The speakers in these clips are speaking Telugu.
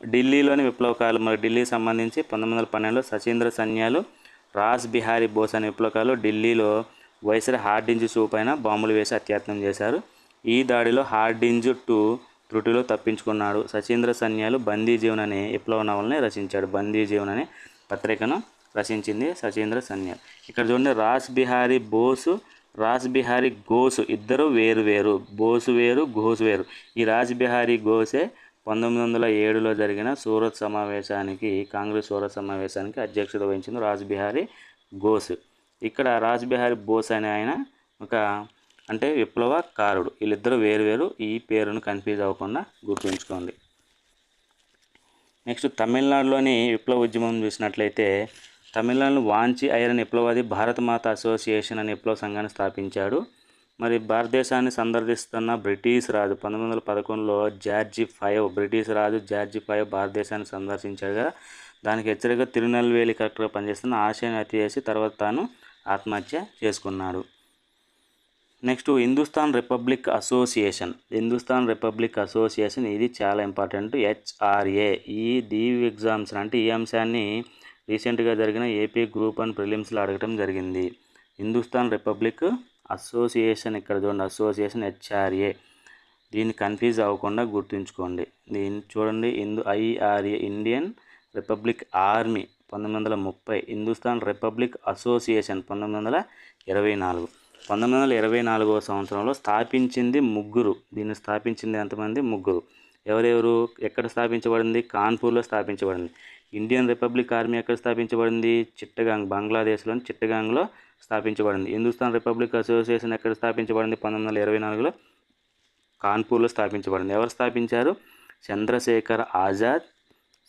ఢిల్లీలోని విప్లవకాలు మరి ఢిల్లీకి సంబంధించి 1912లో సచీంద్ర సన్యాలు, రాస్ బిహారీ బోస్ అనే విప్లవకాలు ఢిల్లీలో వైస్రాయ్ హార్డింజ్ షూ పైన బాంబులు వేసి హత్యాయత్నం చేశారు. ఈ దాడిలో హార్డింజ్ త్రుటిలో తప్పించుకున్నాడు. సచీంద్ర సన్యాలు బందీ జీవన్ అనే విప్లవ నవలని రచించాడు. బందీ జీవన్ అనే పత్రికను రచించింది సచీంద్ర సన్యాల్. ఇక్కడ చూడండి, రాస్ బిహారీ బోసు, రాస్ బిహారీ ఘోష్ ఇద్దరు వేరు, బోసు వేరు, ఘోష్ వేరు. ఈ రాస్ బిహారీ ఘోషే 1907లో జరిగిన సూరత్ సమావేశానికి, కాంగ్రెస్ సూరత్ సమావేశానికి అధ్యక్షత వహించింది రాస్ బిహారీ ఘోష్. ఇక్కడ రాస్ బిహారీ బోస్ అనే ఆయన అంటే విప్లవకారుడు. వీళ్ళిద్దరూ వేరు. ఈ పేరును కన్ఫ్యూజ్ అవ్వకుండా గుర్తుంచుకోండి. నెక్స్ట్ తమిళనాడులోని విప్లవ ఉద్యమం చూసినట్లయితే, తమిళనాడులో వాంచి ఐరన్ విప్లవాది భారత మాత అసోసియేషన్ అనే విప్లవ సంఘాన్ని స్థాపించాడు. మరి భారతదేశాన్ని సందర్శిస్తున్న బ్రిటిష్ రాజు 1911లో బ్రిటిష్ రాజు జార్జి 5 భారతదేశాన్ని సందర్శించాడు కదా, దానికి హెచ్చరికగా తిరునెల్వేలి కలెక్టర్గా పనిచేస్తున్న ఆశయాన్ని హత్య చేసి తర్వాత తాను ఆత్మహత్య చేసుకున్నాడు. నెక్స్ట్ హిందుస్థాన్ రిపబ్లిక్ అసోసియేషన్ ఇది చాలా ఇంపార్టెంట్. HRA ఈ ఎగ్జామ్స్ అంటే ఈ అంశాన్ని రీసెంట్గా జరిగిన ఏపీ గ్రూప్ 1 ప్రిలిమ్స్లో అడగటం జరిగింది. హిందుస్థాన్ రిపబ్లిక్ అసోసియేషన్, ఇక్కడ చూడండి అసోసియేషన్ HRA. దీన్ని కన్ఫ్యూజ్ అవ్వకుండా గుర్తుంచుకోండి. దీన్ని చూడండి, IRA Indian republic army 1930, Hindustan republic association 1924. 1924వ సంవత్సరంలో స్థాపించింది ముగ్గురు. దీన్ని స్థాపించింది ఎంతమంది? ముగ్గురు. ఎవరెవరు? ఎక్కడ స్థాపించబడింది? కాన్పూర్లో స్థాపించబడింది. ఇండియన్ రిపబ్లిక్ ఆర్మీ ఎక్కడ స్థాపించబడింది? చిట్టగాంగ్, బంగ్లాదేశ్లోని చిట్టగాంగ్లో స్థాపించబడింది. హిందుస్థాన్ రిపబ్లిక్ అసోసియేషన్ ఎక్కడ స్థాపించబడింది? 1924లో కాన్పూర్లో స్థాపించబడింది. ఎవరు స్థాపించారు? చంద్రశేఖర్ ఆజాద్,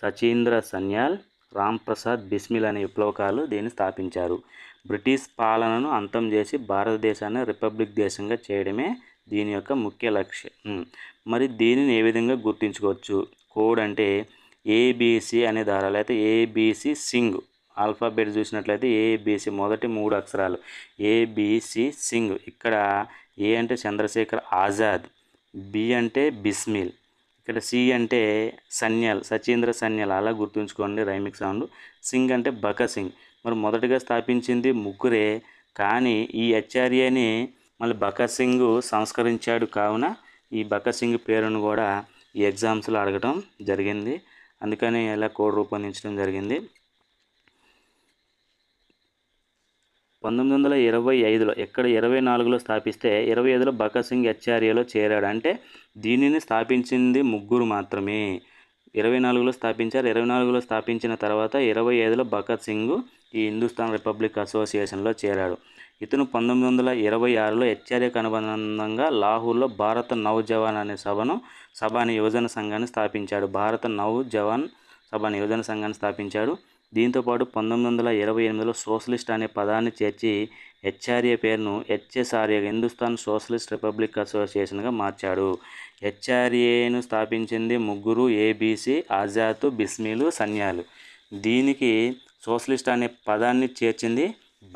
సచీంద్ర సన్యాల్, రామ్ ప్రసాద్ బిస్మిల్ అనే విప్లవకారులు దీన్ని స్థాపించారు. బ్రిటిష్ పాలనను అంతం చేసి భారతదేశాన్ని రిపబ్లిక్ దేశంగా చేయడమే దీని యొక్క ముఖ్య లక్ష్యం. మరి దీనిని ఏ విధంగా గుర్తించుకోవచ్చు? కోడ్ అంటే ABC అనే దారాలు, అయితే ABC సింగ్. ఆల్ఫాబెట్ చూసినట్లయితే ABC మొదటి 3 అక్షరాలు ABC సింగ్. ఇక్కడ ఏ అంటే చంద్రశేఖర్ ఆజాద్, B అంటే బిస్మిల్, ఇక్కడ C అంటే సన్యాల్, సచీంద్ర సన్యాల్. అలా గుర్తుంచుకోండి రైమిక్ సౌండ్. సింగ్ అంటే భగత్ సింగ్. మరి మొదటగా స్థాపించింది ముగ్గురే, కానీ ఈ HRAని మళ్ళీ భగత్ సింగ్ సంస్కరించాడు. కావున ఈ భగత్ సింగ్ పేరును కూడా ఈ ఎగ్జామ్స్లో అడగటం జరిగింది. అందుకని ఇలా కోడ్ రూపొందించడం జరిగింది. 1925లో, ఎక్కడ 24లో స్థాపిస్తే 25లో భగత్ సింగ్ HRAలో చేరాడు. అంటే దీనిని స్థాపించింది ముగ్గురు మాత్రమే. 24లో స్థాపించారు. 24లో స్థాపించిన తర్వాత 25లో భగత్ సింగ్ ఈ హిందుస్థాన్ రిపబ్లిక్ అసోసియేషన్లో చేరాడు. ఇతను 1926లో HRAకు అనుబంధంగా లాహోర్లో భారత నౌజవాన్ అనే సభ అనే యువజన సంఘాన్ని స్థాపించాడు. భారత నౌజవాన్ సభ అనే యువజన సంఘాన్ని స్థాపించాడు. దీంతోపాటు 1928లో సోషలిస్ట్ అనే పదాన్ని చేర్చి HRA పేరును HSRA హిందుస్థాన్ సోషలిస్ట్ రిపబ్లిక్ అసోసియేషన్గా మార్చాడు. HRAను స్థాపించింది ముగ్గురు, ABC, ఆజాద్, బిస్మిల్, సన్యాలు. దీనికి సోషలిస్ట్ అనే పదాన్ని చేర్చింది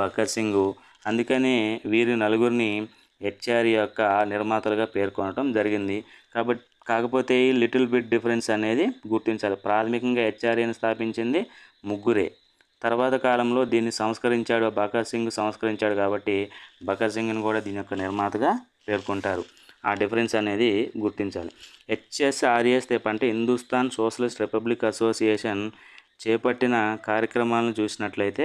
భగత్ సింగ్. అందుకని వీరి నలుగురిని HRA యొక్క నిర్మాతలుగా పేర్కొనడం జరిగింది. కాకపోతే ఈ లిటిల్ బిట్ డిఫరెన్స్ అనేది గుర్తించాలి. ప్రాథమికంగా HRAను స్థాపించింది ముగ్గురే. తర్వాత కాలంలో దీన్ని భగత్ సింగ్ సంస్కరించాడు కాబట్టి భగత్ సింగ్ని కూడా దీని యొక్క నిర్మాతగా పేర్కొంటారు. ఆ డిఫరెన్స్ అనేది గుర్తించాలి. HSRA అంటే హిందుస్థాన్ సోషలిస్ట్ రిపబ్లిక్ అసోసియేషన్ చేపట్టిన కార్యక్రమాలను చూసినట్లయితే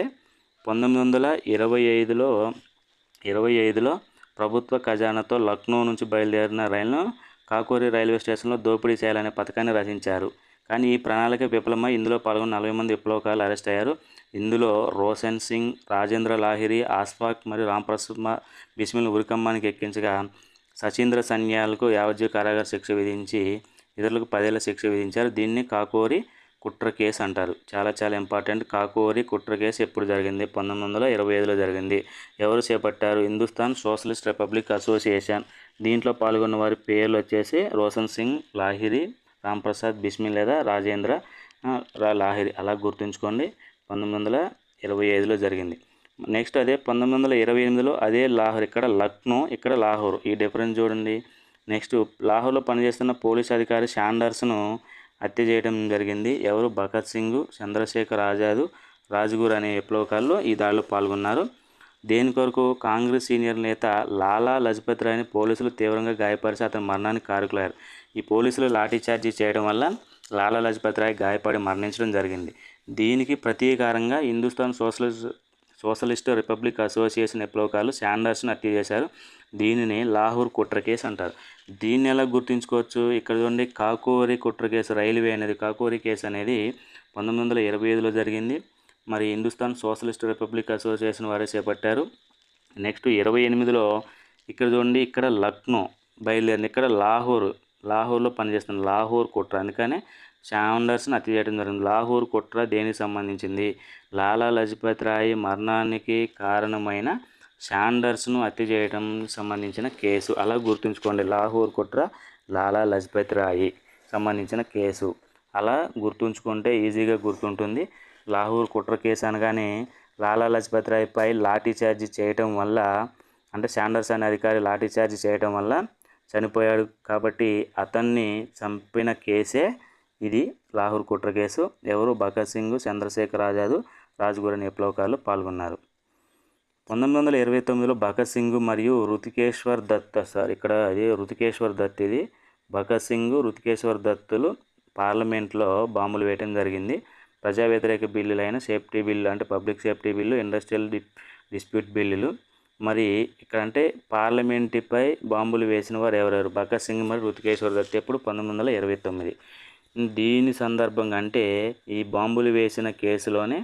1925లో ప్రభుత్వ ఖజానాతో లక్నో నుంచి బయలుదేరిన రైలును కాకోరి రైల్వే స్టేషన్లో దోపిడీ చేయాలనే పథకాన్ని రచించారు. కానీ ఈ ప్రణాళిక విఫలమై ఇందులో పాల్గొన్న 40 మంది విప్లవకారులు అరెస్ట్ అయ్యారు. ఇందులో రోషన్ సింగ్, రాజేంద్ర లాహిరి, ఆస్ఫాక్ మరియు రాంప్రసాద్ బిస్మిల్ ఉరికంబానికి ఎక్కించగా సచీంద్ర సన్యాల్కు యావజ్జీవ కారాగార శిక్ష విధించి ఇతరులకు 10 ఏళ్ల శిక్ష విధించారు. దీన్ని కాకోరి కుట్ర కేసు అంటారు. చాలా ఇంపార్టెంట్. కాకోరి కుట్ర కేసు ఎప్పుడు జరిగింది? 1925లో జరిగింది. ఎవరు చేపట్టారు? Hindustan socialist republic association. దీంట్లో పాల్గొన్న వారి పేర్లు వచ్చేసి రోషన్ సింగ్, లాహిరి, రాంప్రసాద్ బిస్మిల్ లేదా రాజేంద్ర లాహిరి. అలా గుర్తుంచుకోండి. 1925లో జరిగింది. నెక్స్ట్ అదే 1928లో అదే లాహోర్, ఇక్కడ లక్నో, ఇక్కడ లాహోర్. ఈ డిఫరెన్స్ చూడండి. నెక్స్ట్ లాహోర్లో పనిచేస్తున్న పోలీస్ అధికారి శాండర్స్ను హత్య చేయడం జరిగింది. ఎవరు? భగత్ సింగ్, చంద్రశేఖర్ ఆజాద్, రాజ్గురు అనే విప్లవకారులు ఈ దాడిలో పాల్గొన్నారు. దేని కొరకు? కాంగ్రెస్ సీనియర్ నేత లాలా లజపత్ రాయ్ని పోలీసులు తీవ్రంగా గాయపరిచి అతని మరణానికి కారకులయ్యారు. ఈ పోలీసులు లాఠీచార్జీ చేయడం వల్ల లాలా లజపత్ రాయ్ గాయపడి మరణించడం జరిగింది. దీనికి ప్రతీకారంగా హిందుస్థాన్ సోషలిస్ట్ రిపబ్లిక్ అసోసియేషన్ విప్లవకారులు శాండర్స్ను హత్య చేశారు. దీనిని లాహోర్ కుట్ర కేసు అంటారు. దీన్ని ఎలా గుర్తుంచుకోవచ్చు? ఇక్కడ చూడండి, కాకోరి కుట్ర కేసు, రైల్వే అనేది కాకోరి కేసు అనేది 1925లో జరిగింది. మరి హిందుస్థాన్ సోషలిస్ట్ రిపబ్లిక్ అసోసియేషన్ వారే చేపట్టారు. నెక్స్ట్ 28లో ఇక్కడ చూడండి, ఇక్కడ లక్నో బయలుదేరింది, ఇక్కడ లాహోర్లో పనిచేస్తుంది. లాహోర్ కుట్ర, అందుకనే శాండర్స్ని హత్య చేయడం జరిగింది. లాహోర్ కుట్ర దేనికి సంబంధించింది? లాలా లజపత్ రాయ్ మరణానికి కారణమైన శాండర్స్ను హత్య చేయడం సంబంధించిన కేసు. అలా గుర్తుంచుకోండి, లాహోర్ కుట్ర లాలా లజపత్ రాయ్ సంబంధించిన కేసు. అలా గుర్తుంచుకుంటే ఈజీగా గుర్తుంటుంది. లాహోర్ కుట్ర కేసు అనగానే లాలా లజపత్ రాయ్పై లాఠీచార్జీ చేయటం వల్ల, అంటే శాండర్స్ అనే అధికారి లాఠీచార్జీ చేయటం వల్ల చనిపోయాడు కాబట్టి అతన్ని చంపిన కేసే ఇది, లాహోర్ కుట్ర కేసు. ఎవరు? భగత్ సింగ్, చంద్రశేఖర్ ఆజాద్, రాజ్గురు అనే విప్లవకారులు పాల్గొన్నారు. 1929లో భగత్ సింగ్ మరియు రుతికేశ్వర్ దత్, ఇక్కడ అది రుతికేశ్వర్ దత్, ఇది భగత్ సింగ్, రుతికేశ్వర్ దత్తులు పార్లమెంట్లో బాంబులు వేయడం జరిగింది. ప్రజా వ్యతిరేక బిల్లులైన సేఫ్టీ బిల్లు, అంటే public safety bill, industrial dispute బిల్లులు. మరి ఇక్కడ అంటే పార్లమెంటుపై బాంబులు వేసిన వారు ఎవరెవరు? భగత్ సింగ్ మరియు రుతికేశ్వర్ దత్. ఎప్పుడు? 1929. దీని సందర్భంగా అంటే ఈ బాంబులు వేసిన కేసులోనే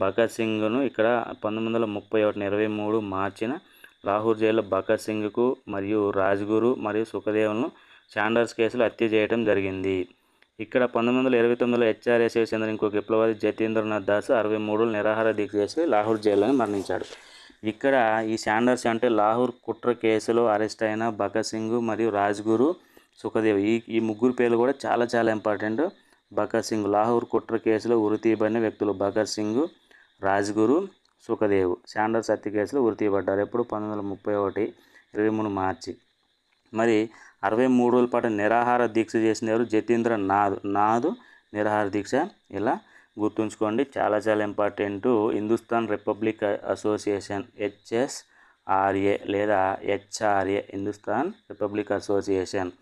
భగత్ సింగ్ను ఇక్కడ 1931 మార్చిన లాహోర్ జైల్లో భగత్ సింగ్కు మరియు రాజ్గురు మరియు సుఖదేవ్ను శాండర్స్ కేసులో హత్య చేయడం జరిగింది. ఇక్కడ 1929లో హెచ్ఆర్ఎస్కి చెందిన ఇంకొక విప్లవాది జతీంద్రనాథ్ దాస్ 63 నిరాహార దీక్ష చేసి లాహోర్ జైల్లోనే మరణించాడు. ఇక్కడ ఈ శాండర్స్ అంటే లాహోర్ కుట్ర కేసులో అరెస్ట్ అయిన భగత్ సింగ్ మరియు రాజ్గురు, సుఖదేవ్, ఈ ముగ్గురు పేర్లు కూడా చాలా చాలా ఇంపార్టెంట్. భగత్ సింగ్ లాహోర్ కుట్ర కేసులో ఉరి తీయబడిన వ్యక్తులు భగత్ సింగ్, రాజ్గురు, సుఖదేవ్. శాండర్స్ హత్య కేసులో ఉరి తీయబడ్డారు. ఎప్పుడు? 1931 23 మార్చి. మరి 63 రోజుల పాటు నిరాహార దీక్ష చేసిన ఎవరు? జతీంద్రనాథ్ నిరాహార దీక్ష. ఇలా గుర్తుంచుకోండి, చాలా చాలా important. Hindustan republic association HSRA లేదా HRA, Hindustan republic association,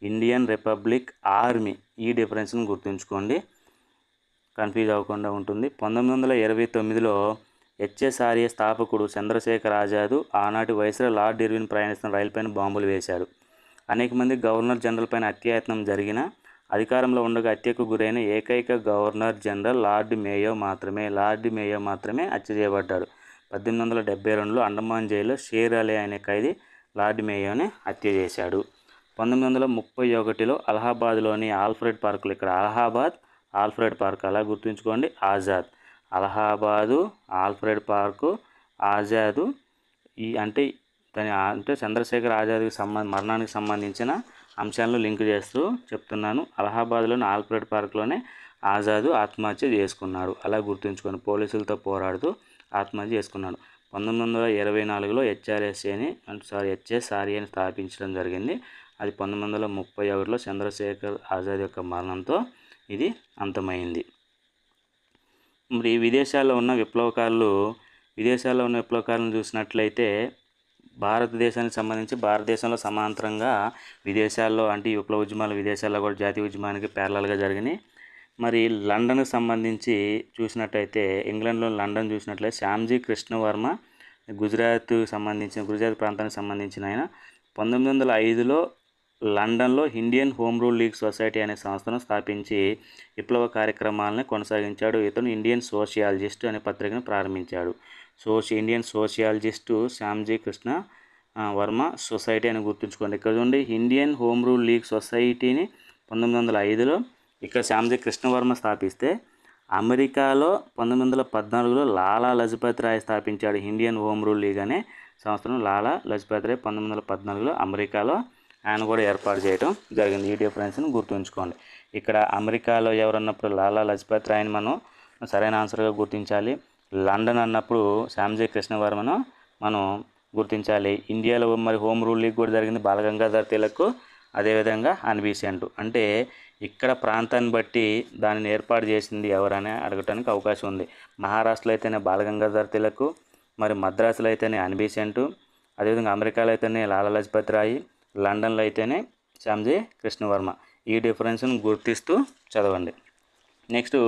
Indian republic army. ఈ డిఫరెన్స్ని గుర్తుంచుకోండి, కన్ఫ్యూజ్ అవ్వకుండా ఉంటుంది. 1929లో HSRA స్థాపకుడు చంద్రశేఖర్ ఆజాద్ ఆనాటి వైస్రాయ్ లార్డ్ ఇర్విన్ ప్రయాణిస్తున్న రైలుపైన బాంబులు వేశాడు. అనేక మంది గవర్నర్ జనరల్ పైన హత్యాయత్నం జరిగిన, అధికారంలో ఉండగా హత్యకు గురైన ఏకైక గవర్నర్ జనరల్ లార్డ్ మేయో మాత్రమే హత్య చేయబడ్డాడు. 1872లో అండమాన్ జైల్లో షేర్ అలీ అనే ఖైదీ లార్డ్ మేయోని హత్య చేశాడు. 1931లో అలహాబాద్లోని ఆల్ఫ్రెడ్ పార్కులో, ఇక్కడ ఆల్ఫ్రెడ్ పార్క్ అలా గుర్తుంచుకోండి, ఆజాద్, అలహాబాదు, ఆల్ఫ్రెడ్ పార్కు, ఆజాదు. ఈ అంటే చంద్రశేఖర్ ఆజాద్కి మరణానికి సంబంధించిన అంశాలను లింక్ చేస్తూ చెప్తున్నాను. అలహాబాద్లోని ఆల్ఫ్రెడ్ పార్క్లోనే ఆజాద్ ఆత్మహత్య చేసుకున్నాడు. అలా గుర్తుంచుకొని పోలీసులతో పోరాడుతూ ఆత్మహత్య చేసుకున్నాడు. 1924లో HSRAని స్థాపించడం జరిగింది. అది 1931లో చంద్రశేఖర్ ఆజాద్ యొక్క మరణంతో ఇది అంతమైంది. మరి విదేశాల్లో ఉన్న విప్లవకారులను చూసినట్లయితే భారతదేశానికి సంబంధించి భారతదేశంలో సమాంతరంగా విదేశాల్లో అంటే ఈ విప్లవ ఉద్యమాలు విదేశాల్లో కూడా జాతీయ ఉద్యమానికి ప్యారలల్గా జరిగినాయి. మరి లండన్కి సంబంధించి చూసినట్టయితే, ఇంగ్లాండ్లో లండన్ చూసినట్లయితే శ్యామ్జీ కృష్ణవర్మ గుజరాత్ ప్రాంతానికి సంబంధించిన ఆయన 1905లో లండన్లో Indian home rule league society అనే సంస్థను స్థాపించి విప్లవ కార్యక్రమాలను కొనసాగించాడు. ఇతను ఇండియన్ సోషియాలజిస్ట్ అనే పత్రికను ప్రారంభించాడు. ఇండియన్ సోషియాలజిస్టు శ్యామ్జీ కృష్ణ వర్మ సొసైటీ అని గుర్తుంచుకోండి. ఇక్కడ చూడండి, ఇండియన్ హోమ్ రూల్ లీగ్ సొసైటీని 1905లో ఇక్కడ శ్యామ్జీ కృష్ణవర్మ స్థాపిస్తే, అమెరికాలో 1914లో లాలా లజపత్ రాయ్ స్థాపించాడు ఇండియన్ హోమ్ రూల్ లీగ్ అనే సంస్థను. లాలా లజపత్ రాయ్ 1914లో అమెరికాలో ఆయన కూడా ఏర్పాటు చేయడం జరిగింది. ఈ డిఫరెన్స్ని గుర్తుంచుకోండి. ఇక్కడ అమెరికాలో ఎవరన్నప్పుడు లాలా లజపత్ రాయ్ని మనం సరైన ఆన్సర్గా గుర్తించాలి. లండన్ అన్నప్పుడు శ్యామ్జీ కృష్ణవర్మను మనం గుర్తించాలి. ఇండియాలో మరి హోమ్ రూల్ లీగ్ కూడా జరిగింది, బాలగంగాధర్ తిలక్ అదేవిధంగా అన్బీసెంట్. అంటే ఇక్కడ ప్రాంతాన్ని బట్టి దానిని ఏర్పాటు చేసింది ఎవరని అడగటానికి అవకాశం ఉంది. మహారాష్ట్రలో అయితేనే బాలగంగాధర్ తిలక్, మరి మద్రాసులో అయితేనే అన్బీసెంట్, అదేవిధంగా అమెరికాలో అయితేనే లాలా లజపత్ రాయ్, లండన్లో అయితేనే శ్యామ్జీ కృష్ణవర్మ. ఈ డిఫరెన్స్ను గుర్తిస్తూ చదవండి. నెక్స్ట్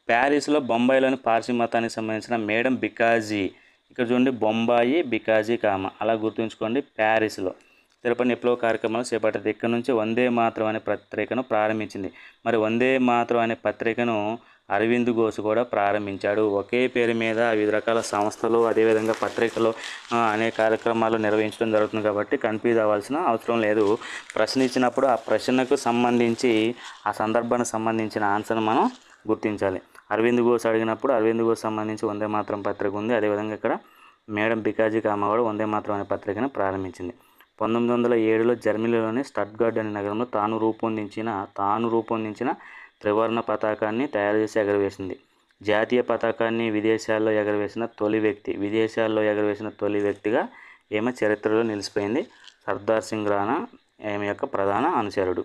ప్యారిస్లో బొంబాయిలోని పార్సీ మతానికి సంబంధించిన మేడం బికాజీ. ఇక్కడ చూడండి బొంబాయి బికాజీ కామ అలా గుర్తుంచుకోండి. ప్యారిస్లో స్థిరపడిన విప్లవ కార్యక్రమాలు చేపట్టింది. ఇక్కడ నుంచి వందే మాతరం అనే పత్రికను ప్రారంభించింది. మరి వందే మాతరం అనే పత్రికను అరవింద్ ఘోష్ కూడా ప్రారంభించాడు. ఒకే పేరు మీద వివిధ రకాల సంస్థలు అదేవిధంగా పత్రికలు అనేక కార్యక్రమాలు నిర్వహించడం జరుగుతుంది కాబట్టి కన్ఫ్యూజ్ అవ్వాల్సిన అవసరం లేదు. ప్రశ్న ఇచ్చినప్పుడు ఆ ప్రశ్నకు సంబంధించి ఆ సందర్భానికి సంబంధించిన ఆన్సర్ను మనం గుర్తించాలి. అరవింద్ ఘోష్ అడిగినప్పుడు అరవింద్ ఘోష్ సంబంధించి వందే మాతరం పత్రిక ఉంది. అదేవిధంగా ఇక్కడ మేడం బికాజీ కామ కూడా వందే మాతరం అనే పత్రికను ప్రారంభించింది. 1907లో జర్మనీలోని స్టట్గార్ట్ అనే నగరంలో తాను రూపొందించిన త్రివర్ణ పతాకాన్ని తయారు చేసి ఎగరవేసింది. జాతీయ పతాకాన్ని విదేశాల్లో ఎగరవేసిన తొలి వ్యక్తిగా ఈమె చరిత్రలో నిలిచిపోయింది. సర్దార్ సింగ్ రాణా ఈమె యొక్క ప్రధాన అనుచరుడు.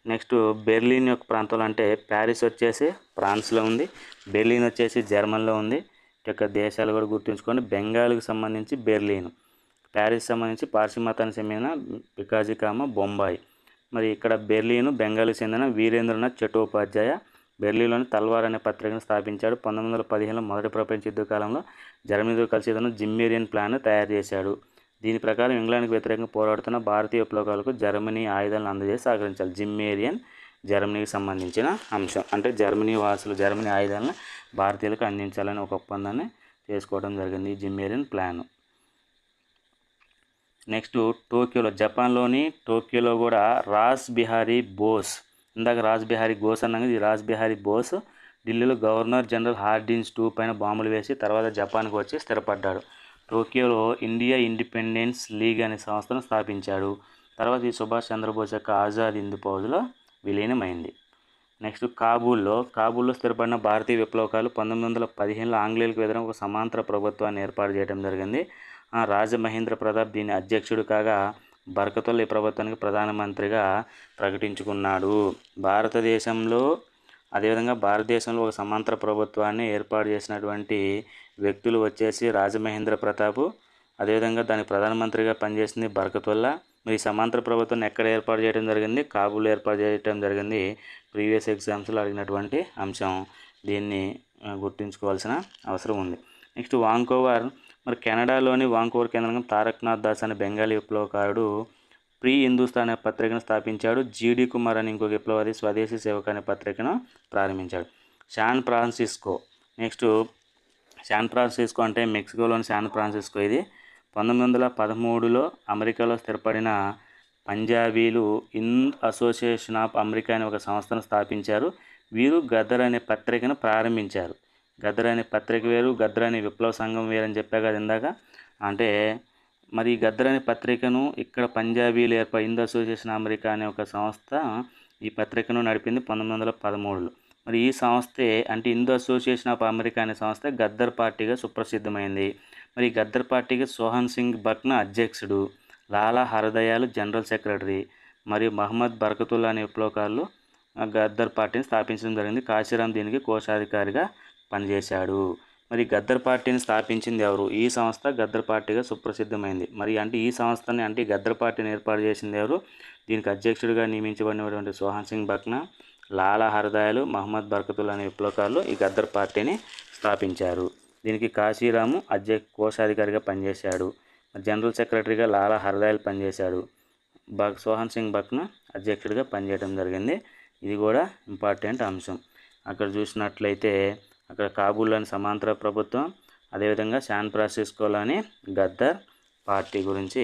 నెక్స్ట్ బెర్లిన్ యొక్క ప్రాంతంలో అంటే ప్యారిస్ వచ్చేసి ఫ్రాన్స్లో ఉంది, బెర్లిన్ వచ్చేసి జర్మన్లో ఉంది. యొక్క దేశాలు కూడా గుర్తుంచుకోండి. బెంగాల్కి సంబంధించి బెర్లిన్, ప్యారిస్ సంబంధించి పార్సీ మతానికి చెందిన బికాజీ కామ బొంబాయి. మరి ఇక్కడ బెర్లిన్ బెంగాల్కి చెందిన వీరేంద్రనాథ్ చట్టోపాధ్యాయ బెర్లిన్లోని తల్వార్ అనే పత్రికను స్థాపించాడు. 1915లో మొదటి ప్రపంచ యుద్ధ కాలంలో జర్మనీతో కలిసి ఇతను జిమ్మేరియన్ ప్లాన్ తయారు చేశాడు. దీని ప్రకారం ఇంగ్లాండ్కి వ్యతిరేకంగా పోరాడుతున్న భారతీయ విప్లవకాలకు జర్మనీ ఆయుధాలను అందజేసి సహకరించాలి. జిమ్మేరియన్ జర్మనీకి సంబంధించిన అంశం. అంటే జర్మనీ ఆయుధాలను భారతీయులకు అందించాలని ఒక ఒప్పందాన్ని చేసుకోవడం జరిగింది. ఈ జిమ్మేరియన్ ప్లాన్. నెక్స్ట్ జపాన్లోని టోక్యోలో కూడా రాస్ బిహారీ బోస్, ఇందాక రాస్ బిహారీ ఘోష్ అన్నాక ఇది రాస్ బిహారీ బోస్ ఢిల్లీలో గవర్నర్ జనరల్ హార్డిన్స్ 2 పైన బాంబులు వేసి తర్వాత జపాన్కి వచ్చి స్థిరపడ్డాడు. టోక్యోలో ఇండియా ఇండిపెండెన్స్ లీగ్ అనే సంస్థను స్థాపించాడు. తర్వాత ఈ సుభాష్ చంద్రబోస్ యొక్క ఆజాద్ హింద్ ఫౌజ్లో విలీనమైంది. నెక్స్ట్ కాబూల్లో స్థిరపడిన భారతీయ విప్లవకాలు 1915లో ఆంగ్లేయులకు వ్యతిరేకంగా ఒక సమాంతర ప్రభుత్వాన్ని ఏర్పాటు చేయడం జరిగింది. రాజమహేంద్ర ప్రతాప్ దీని అధ్యక్షుడు కాగా బర్కతుల్లా ఈ ప్రభుత్వానికి ప్రధానమంత్రిగా ప్రకటించుకున్నాడు. భారతదేశంలో ఒక సమాంతర ప్రభుత్వాన్ని ఏర్పాటు చేసినటువంటి వ్యక్తులు వచ్చేసి రాజమహేంద్ర ప్రతాప్, అదేవిధంగా దానికి ప్రధానమంత్రిగా పనిచేసింది బర్కతుల్లా. మరి సమాంతర ప్రభుత్వాన్ని ఎక్కడ ఏర్పాటు చేయడం జరిగింది? కాబూల్లో ఏర్పాటు చేయడం జరిగింది. ప్రీవియస్ ఎగ్జామ్స్లో అడిగినటువంటి అంశం. దీన్ని గుర్తుంచుకోవాల్సిన అవసరం ఉంది. Next Vancouver. మరి కెనడాలోని వాంకోవర్ కేంద్రంగా తారక్నాథ్ దాస్ అనే బెంగాలీ విప్లవకారుడు ప్రీ హిందుస్థాన్ అనే పత్రికను స్థాపించాడు. జీడి కుమార్ అని ఇంకొక విప్లవాది స్వదేశీ సేవక్ అనే పత్రికను ప్రారంభించాడు. San Francisco. Next San Francisco అంటే మెక్సికోలోని శాన్ ఫ్రాన్సిస్కో. ఇది 1913లో అమెరికాలో స్థిరపడిన పంజాబీలు హింద్ అసోసియేషన్ ఆఫ్ అమెరికా అనే ఒక సంస్థను స్థాపించారు. వీరు గదర్ అనే పత్రికను ప్రారంభించారు. గదర్ అనే పత్రిక వేరు, గదర్ అనే విప్లవ సంఘం వేరు అని చెప్పా కదా ఇందాక. అంటే మరి గదర్ అనే పత్రికను ఇక్కడ పంజాబీలు హింద్ అసోసియేషన్ అమెరికా అనే ఒక సంస్థ ఈ పత్రికను నడిపింది 1913లో. మరి ఈ సంస్థే అంటే హిందూ అసోసియేషన్ ఆఫ్ అమెరికా అనే సంస్థ గద్దర్ పార్టీగా సుప్రసిద్ధమైంది. మరి ఈ గద్దర్ పార్టీకి సోహన్ సింగ్ బక్నా అధ్యక్షుడు, లాలా హరదయాల్ జనరల్ సెక్రటరీ, మరియు మహమ్మద్ బర్కతుల్లా అనే విప్లవకారులు గద్దర్ పార్టీని స్థాపించడం జరిగింది. కాశీరాం దీనికి కోశాధికారిగా పనిచేశాడు. మరి గద్దర్ పార్టీని స్థాపించింది ఎవరు? ఈ సంస్థ గద్దర్ పార్టీగా సుప్రసిద్ధమైంది. మరి ఈ గద్దర్ పార్టీని ఏర్పాటు చేసింది ఎవరు? దీనికి అధ్యక్షుడిగా నియమించబడినటువంటి సోహన్ సింగ్ బక్నా, లాలా హరదయాల్, మహమ్మద్ బర్కతుల్లా అనే విప్లవకారులు ఈ గద్దర్ పార్టీని స్థాపించారు. దీనికి కాశీరాము కోశాధికారిగా పనిచేశాడు. జనరల్ సెక్రటరీగా లాలా హరదయాల్ పనిచేశాడు. సోహన్ సింగ్ బక్నా అధ్యక్షుడిగా పనిచేయడం జరిగింది. ఇది కూడా ఇంపార్టెంట్ అంశం. అక్కడ చూసినట్లయితే అక్కడ కాబూల్లోని సమాంతర ప్రభుత్వం, అదేవిధంగా శాన్ ఫ్రాన్సిస్కోలోని గద్దర్ పార్టీ గురించి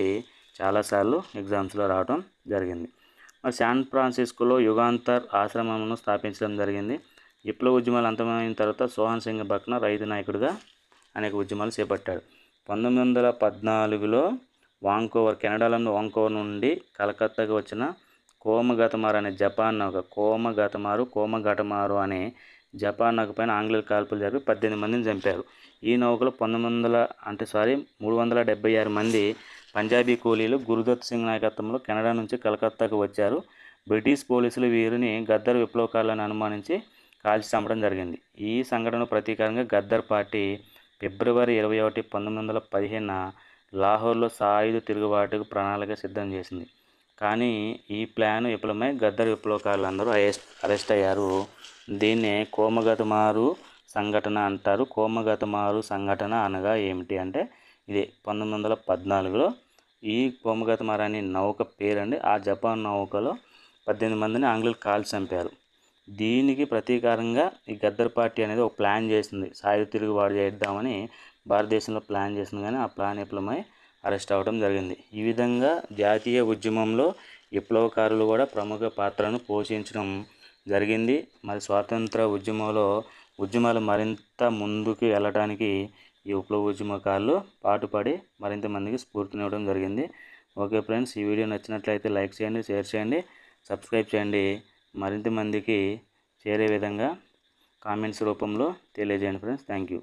చాలాసార్లు ఎగ్జామ్స్లో రావడం జరిగింది. మరి శాన్ ఫ్రాన్సిస్కోలో యుగాంతర్ ఆశ్రమంను స్థాపించడం జరిగింది. విప్లవ ఉద్యమాలు అంతమైన తర్వాత సోహన్ సింగ్ బక్నా రైతు నాయకుడిగా అనేక ఉద్యమాలు చేపట్టాడు. 1914లో కెనడాలోని వాంకోవర్ నుండి కలకత్తాకు వచ్చిన కోమగటమారు అనే జపాన్ నౌక పైన ఆంగ్లేయులు కాల్పులు జరిపి 18 మందిని చంపారు. ఈ నౌకలో 376 మంది పంజాబీ కూలీలు గురుదత్ సింగ్ నాయకత్వంలో కెనడా నుంచి కలకత్తాకు వచ్చారు. బ్రిటిష్ పోలీసులు వీరిని గద్దర్ విప్లవకారులను అనుమానించి కాల్చి చంపడం జరిగింది. ఈ సంఘటన ప్రతీకారంగా గద్దర్ పార్టీ ఫిబ్రవరి 21, 1915న లాహోర్లో సాయుధ తిరుగుబాటుకు ప్రణాళిక సిద్ధం చేసింది. కానీ ఈ ప్లాన్ విఫలమై గద్దర్ విప్లవకారులందరూ అరెస్ట్ అయ్యారు. దీన్నే కోమగతమారు సంఘటన అంటారు. కోమగతమారు సంఘటన అనగా ఏమిటి అంటే ఇది 1914లో ఈ కోమగతమారు అనే నౌక పేరండి. ఆ జపాన్ నౌకలో 18 మందిని ఆంగ్లేయులు కాల్చి చంపారు. దీనికి ప్రతీకారంగా ఈ గద్దర్ పార్టీ అనేది ఒక ప్లాన్ చేసింది. సాయుధ తిరుగుబాటు చేద్దామని భారతదేశంలో ప్లాన్ చేసింది, కానీ ఆ ప్లాన్ విఫలమై అరెస్ట్ అవ్వడం జరిగింది. ఈ విధంగా జాతీయ ఉద్యమంలో విప్లవకారులు కూడా ప్రముఖ పాత్రను పోషించడం జరిగింది. మరి స్వాతంత్ర ఉద్యమాలు మరింత ముందుకు వెళ్ళడానికి ఈ విప్లవ ఉద్యమకారులు పాటుపడి మరింత మందికి స్ఫూర్తినివ్వడం జరిగింది. ఓకే ఫ్రెండ్స్, ఈ వీడియో నచ్చినట్లయితే లైక్ చేయండి, షేర్ చేయండి, సబ్స్క్రైబ్ చేయండి. మరింత మందికి చేరే విధంగా కామెంట్స్ రూపంలో తెలియజేయండి ఫ్రెండ్స్. Thank you.